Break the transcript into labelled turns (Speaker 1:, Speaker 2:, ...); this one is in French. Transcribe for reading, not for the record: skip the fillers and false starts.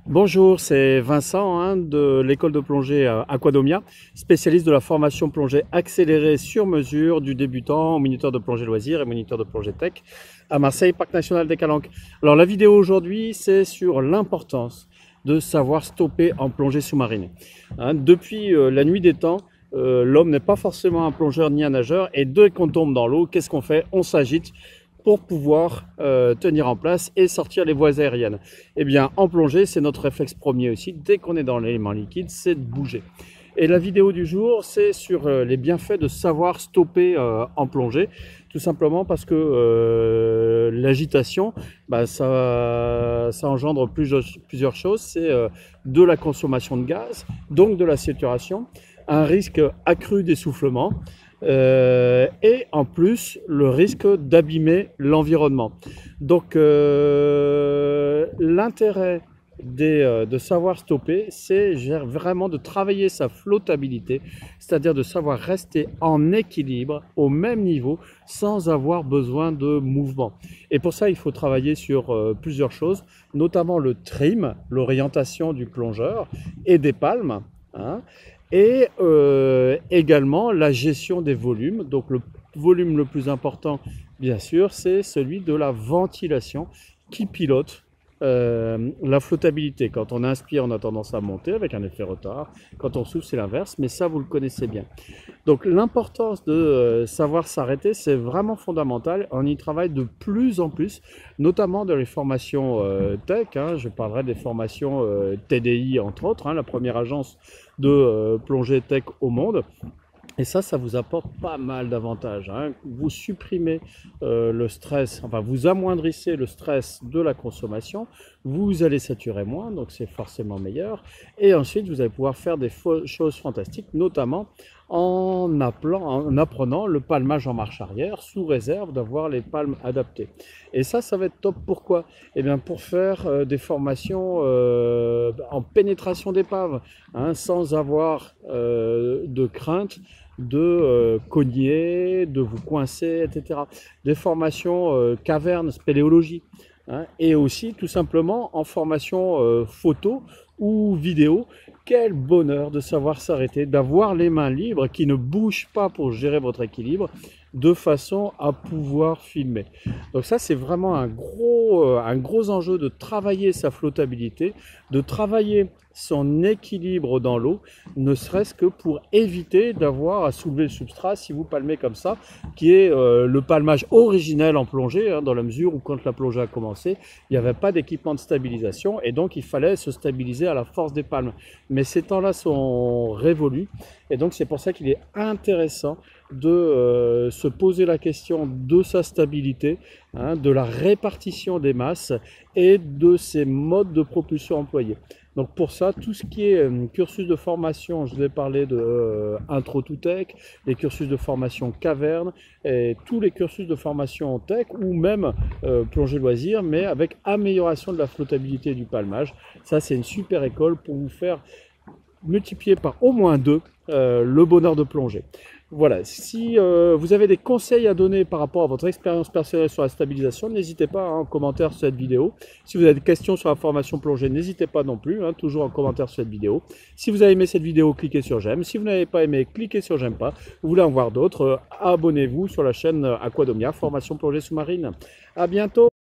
Speaker 1: Bonjour, c'est Vincent de l'école de plongée Aquadomia, spécialiste de la formation plongée accélérée sur mesure du débutant au moniteur de plongée loisir et moniteur de plongée tech à Marseille, Parc National des Calanques. Alors la vidéo aujourd'hui, c'est sur l'importance de savoir stopper en plongée sous-marine. Depuis la nuit des temps, l'homme n'est pas forcément un plongeur ni un nageur et dès qu'on tombe dans l'eau, qu'est-ce qu'on fait? On s'agite pour pouvoir tenir en place et sortir les voies aériennes. Eh bien, en plongée, c'est notre réflexe premier aussi. Dès qu'on est dans l'élément liquide, c'est de bouger. Et la vidéo du jour, c'est sur les bienfaits de savoir stopper en plongée. Tout simplement parce que l'agitation, ça engendre plusieurs choses. C'est de la consommation de gaz, donc de la saturation, un risque accru d'essoufflement, et en plus le risque d'abîmer l'environnement. Donc l'intérêt de savoir stopper, c'est vraiment de travailler sa flottabilité, c'est-à-dire de savoir rester en équilibre au même niveau sans avoir besoin de mouvement. Et pour ça, il faut travailler sur plusieurs choses, notamment le trim, l'orientation du plongeur et des palmes, et également la gestion des volumes. Donc le volume le plus important, bien sûr, c'est celui de la ventilation qui pilote la flottabilité. Quand on inspire, on a tendance à monter avec un effet retard. Quand on souffle, c'est l'inverse, mais ça, vous le connaissez bien. Donc l'importance de savoir s'arrêter, c'est vraiment fondamental. On y travaille de plus en plus, notamment dans les formations tech. Je parlerai des formations TDI, entre autres, la première agence de plongée tech au monde. Et ça vous apporte pas mal d'avantages. Vous supprimez le stress, enfin vous amoindrissez le stress de la consommation, vous allez saturer moins, donc c'est forcément meilleur. Et ensuite, vous allez pouvoir faire des choses fantastiques, notamment en apprenant le palmage en marche arrière, sous réserve d'avoir les palmes adaptées. Et ça va être top. Pourquoi? Eh bien, pour faire des formations en pénétration d'épave, sans avoir de crainte de cogner, de vous coincer, etc. Des formations cavernes, spéléologie, et aussi tout simplement en formation photo ou vidéo. Quel bonheur de savoir s'arrêter, d'avoir les mains libres qui ne bougent pas pour gérer votre équilibre, de façon à pouvoir filmer. Donc ça, c'est vraiment un gros enjeu de travailler sa flottabilité, de travailler son équilibre dans l'eau, ne serait-ce que pour éviter d'avoir à soulever le substrat si vous palmez comme ça, qui est le palmage originel en plongée, dans la mesure où quand la plongée a commencé, il n'y avait pas d'équipement de stabilisation et donc il fallait se stabiliser à la force des palmes. Mais ces temps-là sont révolus et donc c'est pour ça qu'il est intéressant de se poser la question de sa stabilité, de la répartition des masses et de ses modes de propulsion employés. Donc pour ça, tout ce qui est cursus de formation, je vous ai parlé de Intro to Tech, les cursus de formation caverne, et tous les cursus de formation tech ou même plongée loisir, mais avec amélioration de la flottabilité et du palmage. Ça, c'est une super école pour vous faire multiplier par au moins 2 le bonheur de plonger. Voilà, si vous avez des conseils à donner par rapport à votre expérience personnelle sur la stabilisation, n'hésitez pas en commentaire sur cette vidéo. Si vous avez des questions sur la formation plongée, n'hésitez pas non plus, toujours en commentaire sur cette vidéo. Si vous avez aimé cette vidéo, cliquez sur j'aime. Si vous n'avez pas aimé, cliquez sur j'aime pas. Vous voulez en voir d'autres, abonnez-vous sur la chaîne Aquadomia, formation plongée sous-marine. À bientôt!